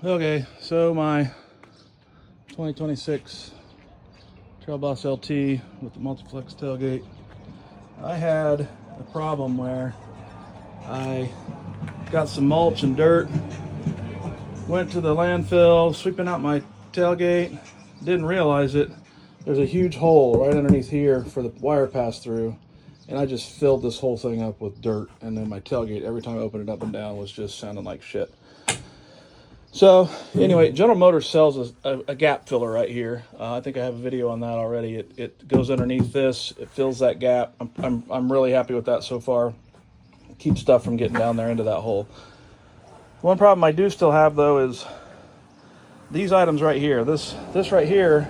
Okay, so my 2026 Trail Boss LT with the Multiflex tailgate, I had a problem where I got some mulch and dirt, went to the landfill, sweeping out my tailgate, didn't realize it. There's a huge hole right underneath here for the wire pass through, and I just filled this whole thing up with dirt, and then my tailgate, every time I opened it up and down, was just sounding like shit. So anyway, General Motors sells a gap filler right here. I think I have a video on that already. It goes underneath this. It fills that gap. I'm really happy with that so far. It keeps stuff from getting down there into that hole. One problem I do still have though is these items right here. This right here,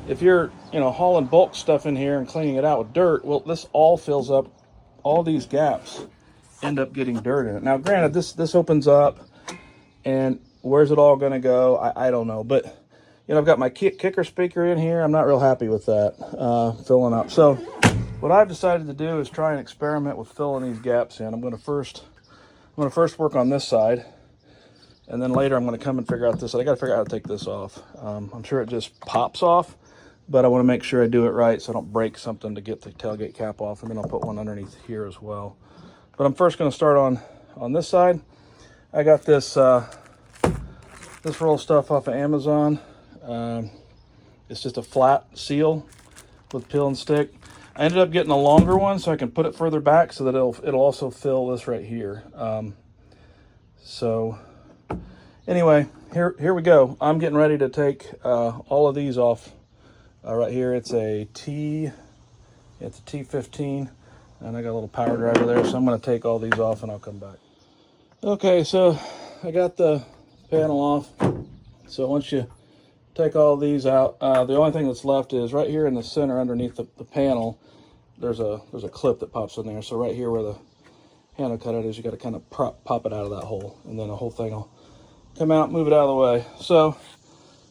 if you're hauling bulk stuff in here and cleaning it out with dirt, well, this all fills up. All these gaps end up getting dirt in it. Now, granted, this opens up, and where's it all going to go? I don't know. But, I've got my kicker speaker in here. I'm not real happy with that filling up. So what I've decided to do is try and experiment with filling these gaps in. I'm going to first work on this side, and then later I'm going to come and figure out this side. I got to figure out how to take this off. I'm sure it just pops off, but I want to make sure I do it right so I don't break something to get the tailgate cap off, and then I'll put one underneath here as well. But I'm first going to start on this side. I got this roll of stuff off of Amazon. It's just a flat seal with peel and stick. I ended up getting a longer one so I can put it further back so that it'll also fill this right here. So anyway, here we go. I'm getting ready to take all of these off. Right here, it's a T15, and I got a little power driver there, so I'm going to take all these off and I'll come back. Okay, so I got the panel off. So once you take all these out, the only thing that's left is right here in the center underneath the panel. There's a clip that pops in there. So right here where the handle cutout is, you got to kind of pop it out of that hole, and then the whole thing will come out, move it out of the way. So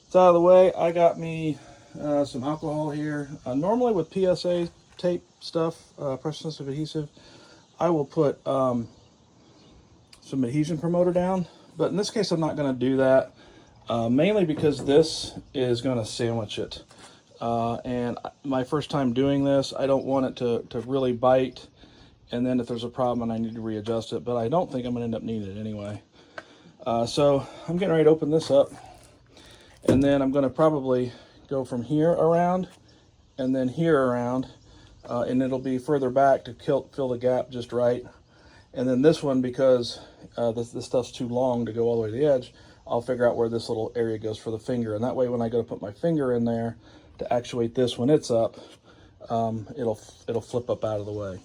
it's out of the way. I got me some alcohol here. Normally with PSA tape stuff, pressure sensitive adhesive, I will put some adhesion promoter down, but in this case I'm not going to do that, mainly because this is going to sandwich it, and my first time doing this, I don't want it to really bite, and then if there's a problem and I need to readjust it, but I don't think I'm going to end up needing it anyway. So I'm getting ready to open this up, and then I'm going to probably go from here around and then here around, and it'll be further back to fill the gap just right. And then this one, because this stuff's too long to go all the way to the edge, I'll figure out where this little area goes for the finger, and that way when I go to put my finger in there to actuate this when it's up, it'll flip up out of the way.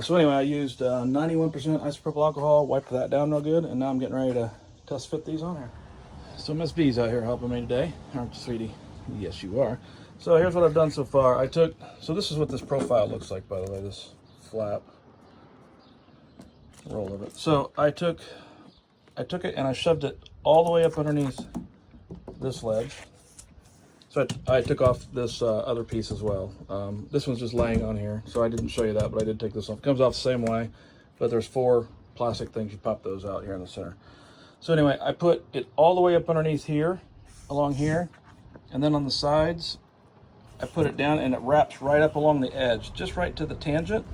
So anyway, I used 91% isopropyl alcohol, wiped that down real good, and now I'm getting ready to test fit these on here. So Miss B's out here helping me today, aren't you, sweetie? Yes, you are. So here's what I've done so far. So this is what this profile looks like, by the way, this flap roll of it. So I took it and I shoved it all the way up underneath this ledge. So I took off this other piece as well. This one's just laying on here, so I didn't show you that, but I did take this off. It comes off the same way, but there's 4 plastic things. You pop those out here in the center. So anyway, I put it all the way up underneath here, along here, and then on the sides, I put it down and it wraps right up along the edge, just right to the tangent.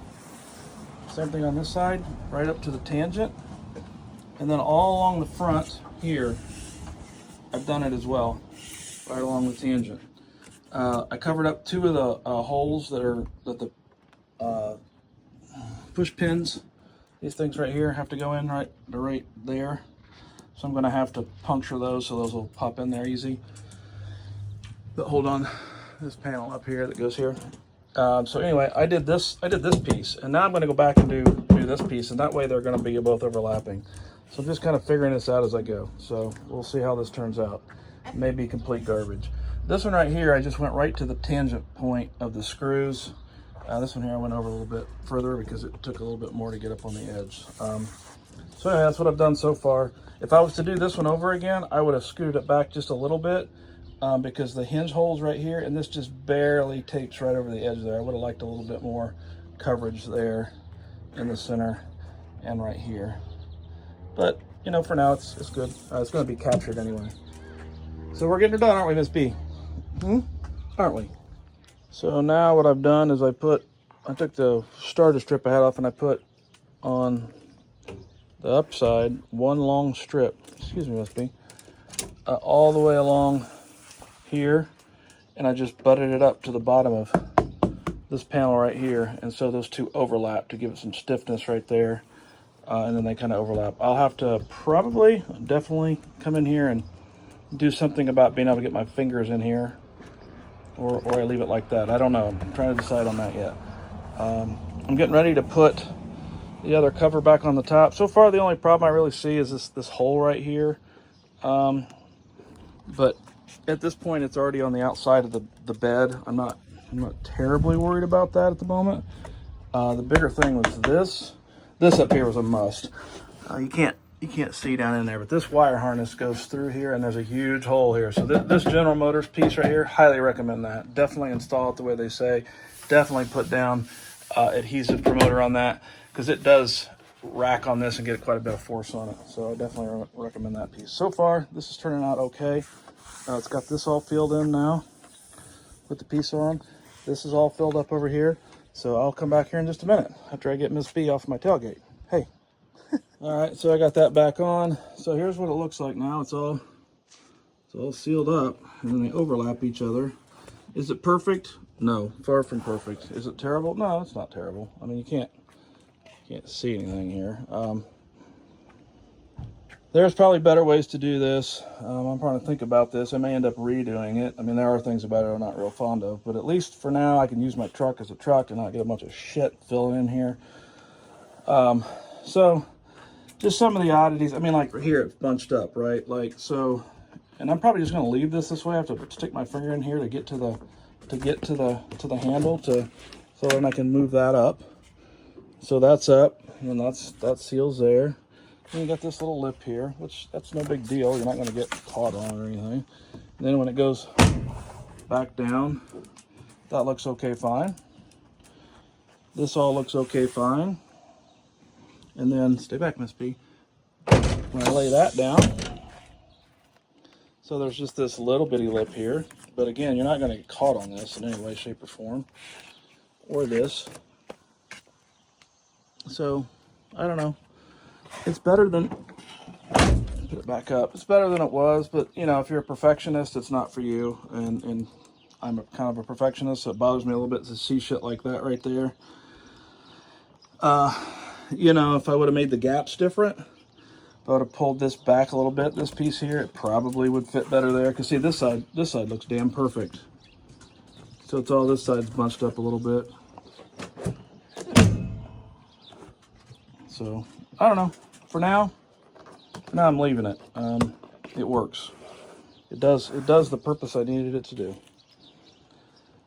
Same thing on this side, right up to the tangent. And then all along the front here, I've done it as well, right along the tangent. I covered up 2 of the holes that the push pins, these things right here, have to go in right there. So I'm gonna have to puncture those so those will pop in there easy. But hold on, this panel up here that goes here. So anyway, I did this piece, and now I'm going to go back and do this piece, and that way they're going to be both overlapping. So I'm just kind of figuring this out as I go. So we'll see how this turns out. It may be complete garbage. This one right here, I just went right to the tangent point of the screws. This one here I went over a little bit further because it took a little bit more to get up on the edge. So anyway, that's what I've done so far. If I was to do this one over again, I would have scooted it back just a little bit, because the hinge hole's right here, and this just barely tapes right over the edge there. I would have liked a little bit more coverage there in the center and right here. But you know, for now it's good. It's going to be captured anyway. So we're getting it done, aren't we, Miss B? Aren't we? So now what I've done is I took the starter strip I had off and I put on the upside one long strip, excuse me, Miss B, all the way along here, and I just butted it up to the bottom of this panel right here, and so those two overlap to give it some stiffness right there, and then they kind of overlap. I'll have to definitely come in here and do something about being able to get my fingers in here, or I leave it like that. I don't know. I'm trying to decide on that yet. I'm getting ready to put the other cover back on the top. So far, the only problem I really see is this hole right here. But at this point, it's already on the outside of the bed. I'm not terribly worried about that at the moment. The bigger thing was this. This up here was a must. You can't see down in there, but this wire harness goes through here, and there's a huge hole here. So this General Motors piece right here, highly recommend that. Definitely install it the way they say. Definitely put down adhesive promoter on that, because it does rack on this and get quite a bit of force on it. So I definitely recommend that piece. So far, this is turning out okay. It's got this all filled in now with the piece on. This is all filled up over here. So I'll come back here in just a minute after I get Miss B off my tailgate. Hey. All right, so I got that back on. So here's what it looks like now. It's all sealed up, and then they overlap each other. Is it perfect? No, far from perfect. Is it terrible? No, it's not terrible. I mean, you can't see anything here. There's probably better ways to do this. I'm trying to think about this. I may end up redoing it. I mean, there are things about it I'm not real fond of, but at least for now, I can use my truck as a truck and not get a bunch of shit filling in here. So just some of the oddities. I mean, like right here, it's bunched up, right? Like so, and I'm probably just going to leave this way. I have to stick my finger in here to get to the handle so then I can move that up. So that's up, and that seals there. And you got this little lip here, which that's no big deal. You're not going to get caught on or anything. And then when it goes back down, that looks okay fine. This all looks okay fine. And then, stay back, Miss B. When I lay that down, so there's just this little bitty lip here. But again, you're not going to get caught on this in any way, shape, or form. Or this. So, I don't know. It's better than, put it back up. It's better than it was, but you know, if you're a perfectionist, it's not for you. And I'm kind of a perfectionist, so it bothers me a little bit to see shit like that right there. You know, if I would have made the gaps different, if I would have pulled this back a little bit, this piece here, it probably would fit better there. Because see, this side looks damn perfect. So it's all this side's bunched up a little bit. So, I don't know. For now I'm leaving it. It works. It does the purpose I needed it to do.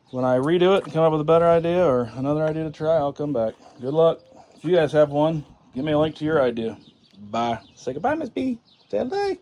When I redo it and come up with a better idea or another idea to try, I'll come back. Good luck. If you guys have one, give me a link to your idea. Bye. Say goodbye, Miss B. Say hello.